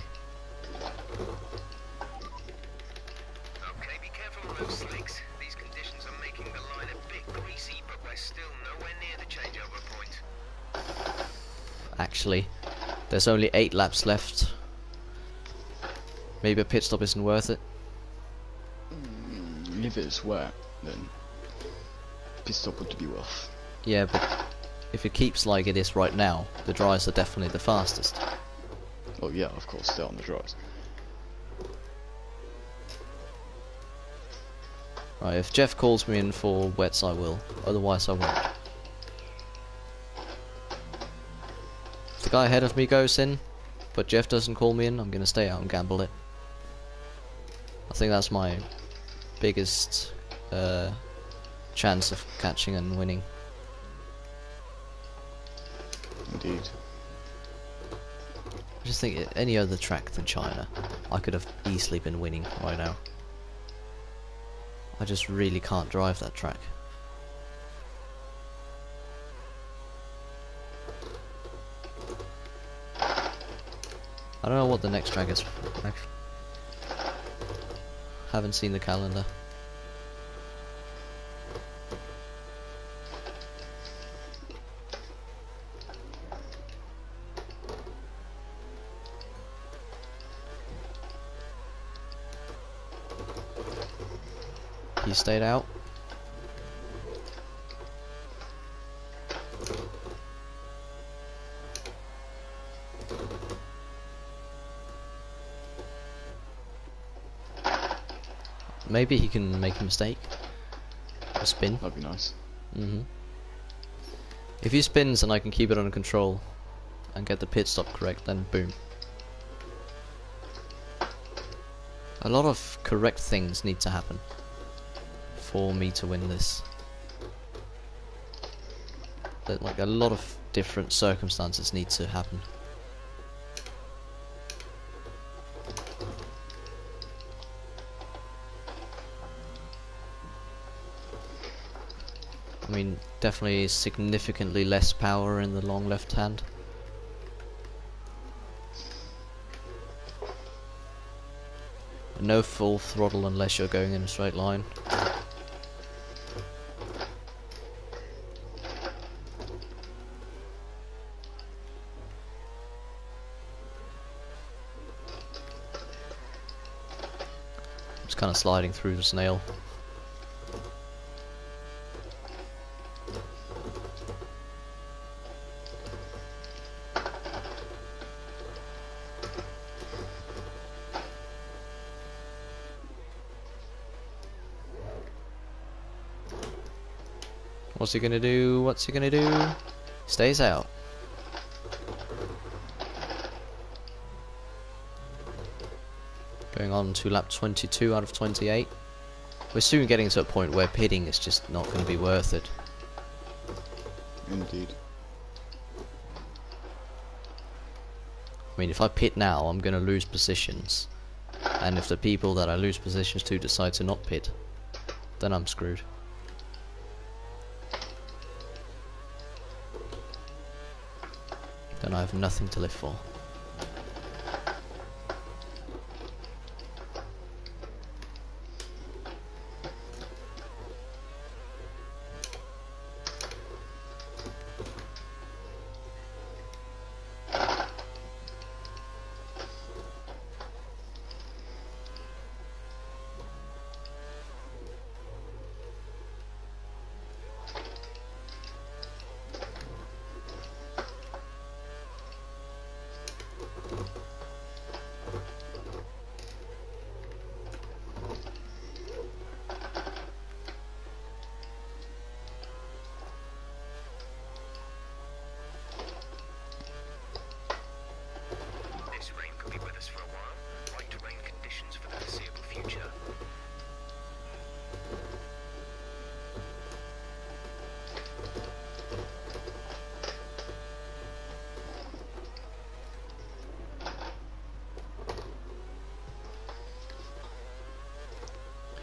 Okay, be careful on those slicks. These conditions are making the line a bit greasy, but we're still nowhere near the changeover point. Actually, there's only 8 laps left. Maybe a pit stop isn't worth it. If it's wet, then pit stop would be worth. Yeah, but if it keeps like it is right now, the dries are definitely the fastest. Oh yeah, of course, they're on the dries. Right, if Jeff calls me in for wets, I will. Otherwise, I won't. If the guy ahead of me goes in, but Jeff doesn't call me in, I'm gonna stay out and gamble it. I think that's my biggest chance of catching and winning. Indeed. I just think any other track than China, I could have easily been winning right now. I just really can't drive that track. I don't know what the next track is. Haven't seen the calendar. He stayed out. Maybe he can make a mistake. A spin. That'd be nice. If he spins and I can keep it under control and get the pit stop correct, then boom. A lot of correct things need to happen for me to win this. Like a lot of different circumstances need to happen. I mean, definitely significantly less power in the long left hand. No full throttle unless you're going in a straight line. Just kind of sliding through the snail. What's he gonna do? What's he gonna do? Stays out. Going on to lap 22 out of 28. We're soon getting to a point where pitting is just not going to be worth it. Indeed. I mean, if I pit now, I'm going to lose positions. And if the people that I lose positions to decide to not pit, then I'm screwed. Then I have nothing to live for. This rain could be with us for a while. Light to rain conditions for the foreseeable future.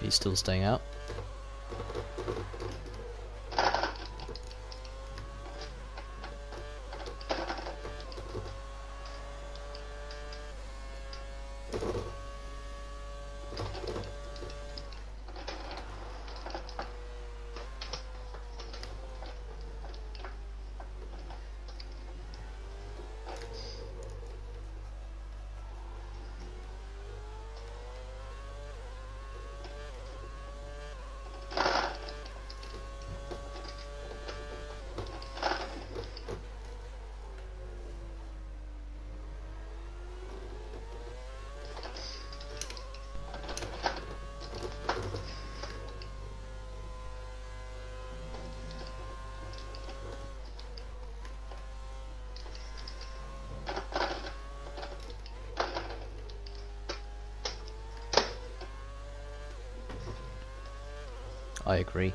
He's still staying out. I agree.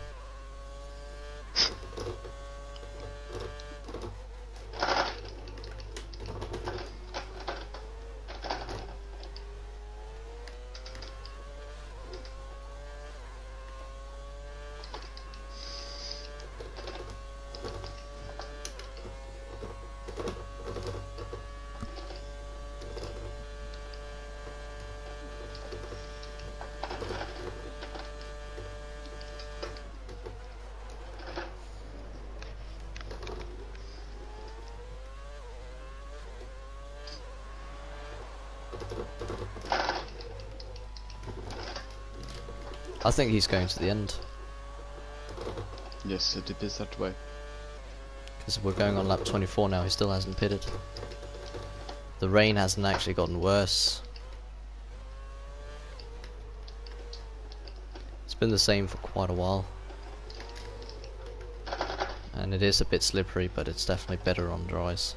I think he's going to the end. Yes, it is that way. Because we're going on lap 24 now, he still hasn't pitted. The rain hasn't actually gotten worse. It's been the same for quite a while. And it is a bit slippery, but it's definitely better on dries.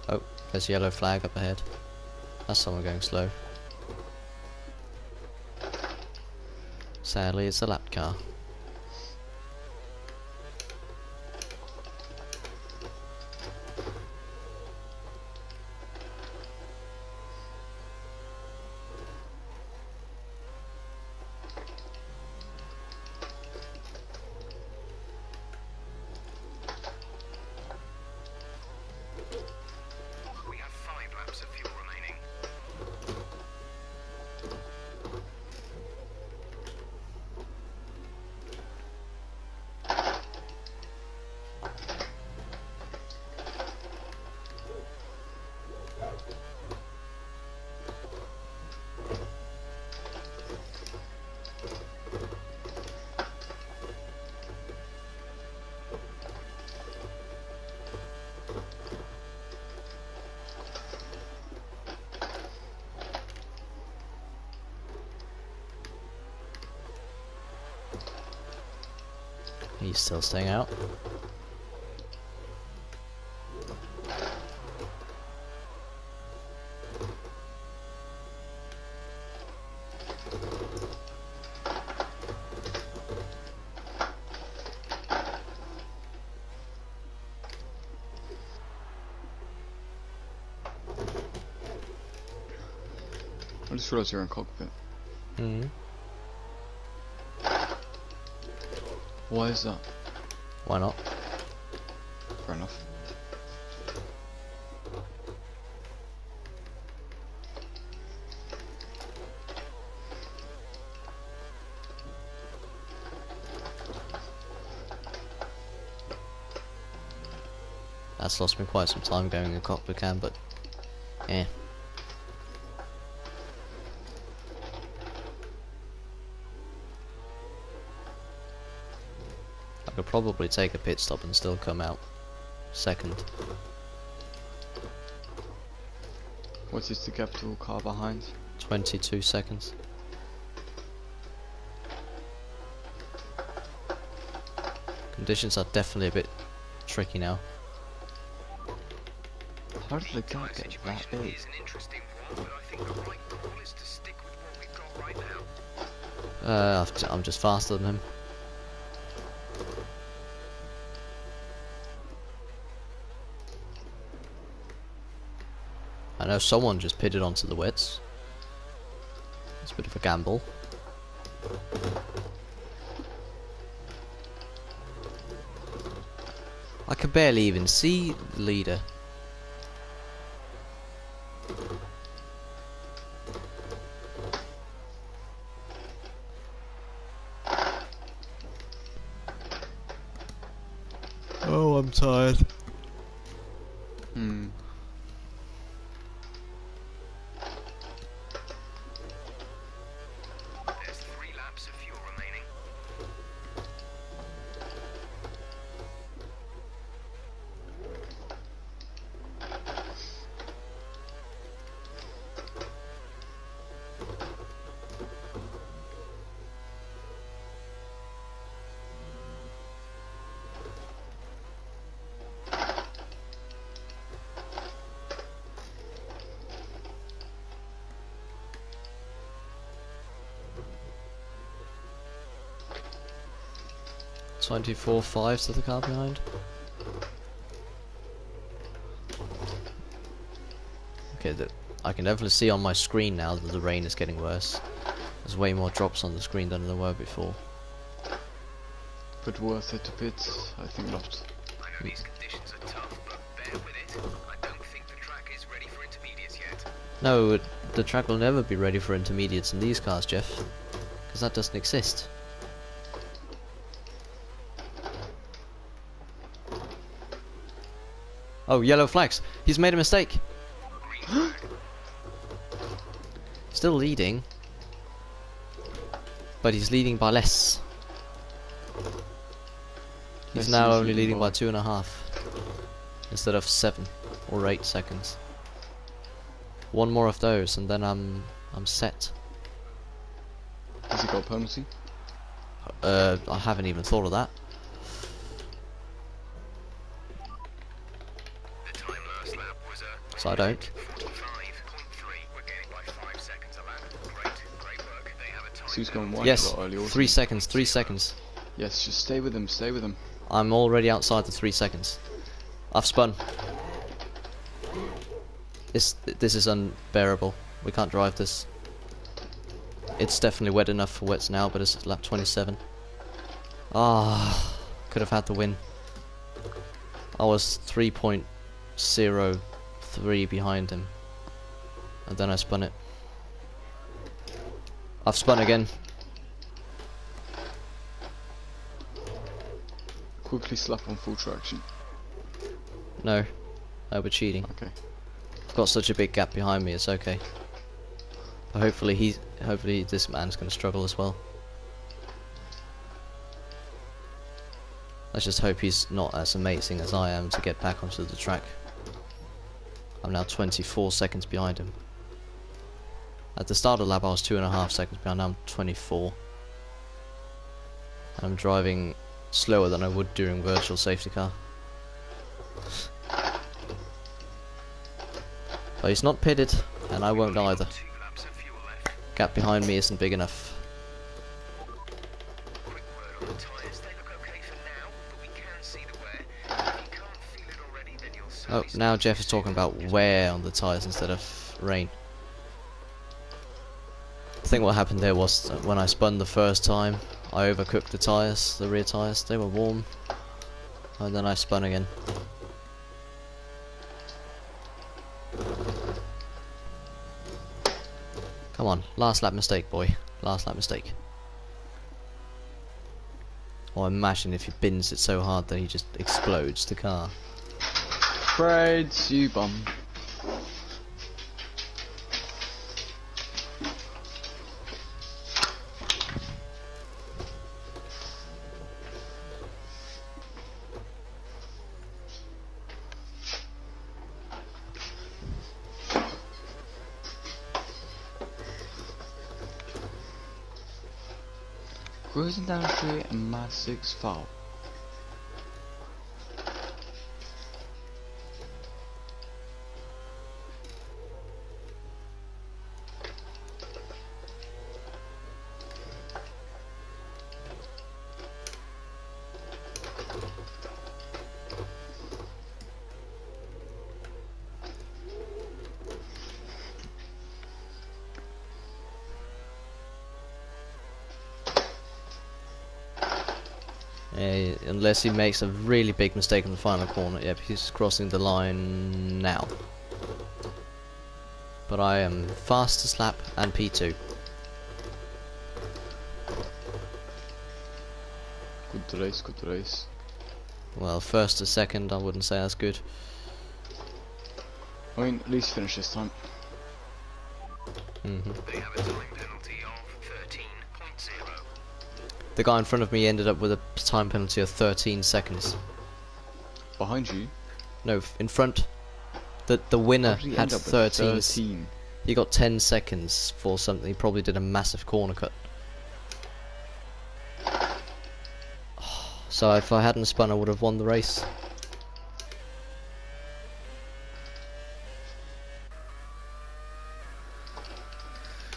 Oh, there's a yellow flag up ahead. That's someone going slow. Sadly, it's a lap car. We have 5 laps of fuel remaining. He's still staying out. I just realised you're in cockpit. Hmm. Why is that? Why not? Fair enough. That's lost me quite some time going in cockpit cam, but yeah. I could probably take a pit stop and still come out second. What is the gap to a car behind? 22 seconds. Conditions are definitely a bit tricky now. How did the gap get that Situation big? is an interesting one, but I think the right call is to stick with what we've got right now. I'm just faster than him. I know someone just pitted onto the wets. It's a bit of a gamble. I can barely even see the leader. Oh, I'm tired. Hmm. There's 3 laps of fuel remaining. .24.5 to the car behind. Okay, I can definitely see on my screen now that the rain is getting worse. There's way more drops on the screen than there were before. But worth it to pit? I think not. I know these conditions are tough, but bear with it. I don't think the track is ready for intermediates yet. No, the track will never be ready for intermediates in these cars, Jeff. Because that doesn't exist. Oh, yellow flags. He's made a mistake. Green flag. Still leading. but he's leading by less. He's Messi now is only leading by by- 2.5 instead of 7 or 8 seconds. One more of those and then I'm set. Has he got a penalty? I haven't even thought of that. The time last lap was a So I don't. 45.3. We're gaining by 5 seconds a lap. Great work. They have a time So he's going wide Yes, a lot early also. 3 seconds, 3 seconds. Yes, just stay with him, stay with him. I'm already outside the 3 seconds. I've spun. This is unbearable. We can't drive this. It's definitely wet enough for wets now, but it's lap 27. Ah, could have had the win. I was 3.03 behind him, and then I spun it. I've spun again. Quickly slap on full traction. No, we're cheating. Okay. I've got such a big gap behind me. It's okay. But hopefully this man's going to struggle as well. Let's just hope he's not as amazing as I am to get back onto the track. I'm now 24 seconds behind him. At the start of the lap I was 2.5 seconds behind, now I'm 24. And I'm driving slower than I would during virtual safety car. But he's not pitted, and I won't either. 2 laps of fuel left. Gap behind me isn't big enough. Quick word on the tyres. They look okay for now, but we can see the wear. If you can't feel it already, then you'll Oh, certainly now Jeff is talking about wear on the tyres instead of rain. I think what happened there was that when I spun the first time, I overcooked the tyres, the rear tyres. They were warm, and then I spun again. Come on, last lap mistake, boy. Last lap mistake. Or imagine if he bins it so hard that he just explodes the car. Freds, you bum. Cruising down the street and my 6 foul. Unless he makes a really big mistake in the final corner. Yep, he's crossing the line now. But I am fastest lap and P2. Good race, good race. Well, first to second, I wouldn't say that's good. I mean, at least finish this time. They have a time penalty of 13.0. The guy in front of me ended up with a time penalty of 13 seconds. Behind you? No, in front. The winner How did he had end up with 13. He got 10 seconds for something. He probably did a massive corner cut. So if I hadn't spun, I would have won the race.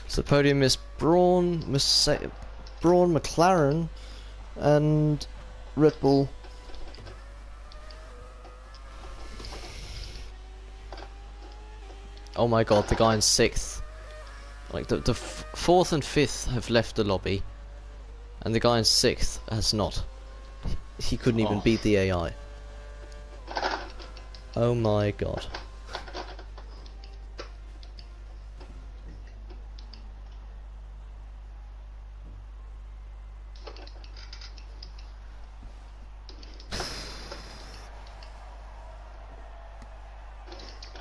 So the podium is Braun, McLaren, and Red Bull. Oh my god, the guy in 6th. Like, the 4th and 5th have left the lobby, and the guy in 6th has not. He couldn't even beat the AI. Oh my god.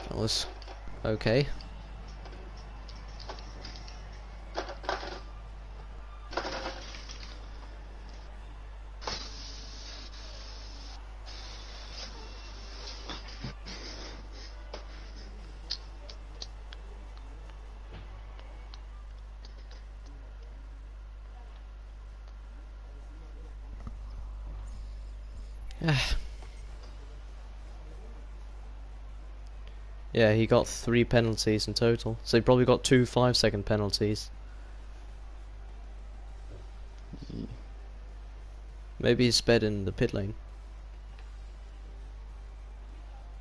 That was okay. Yeah, he got 3 penalties in total. So he probably got 2 5-second penalties. Yeah. Maybe he sped in the pit lane.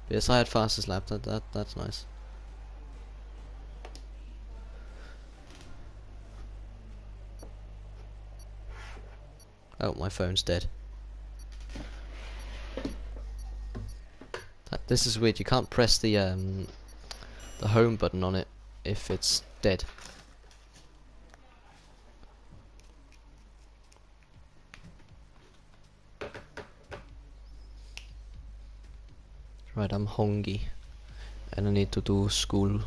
Yes, I had fastest lap. That's nice. Oh, my phone's dead. This is weird. You can't press the home button on it if it's dead. Right, I'm hungry and I need to do school.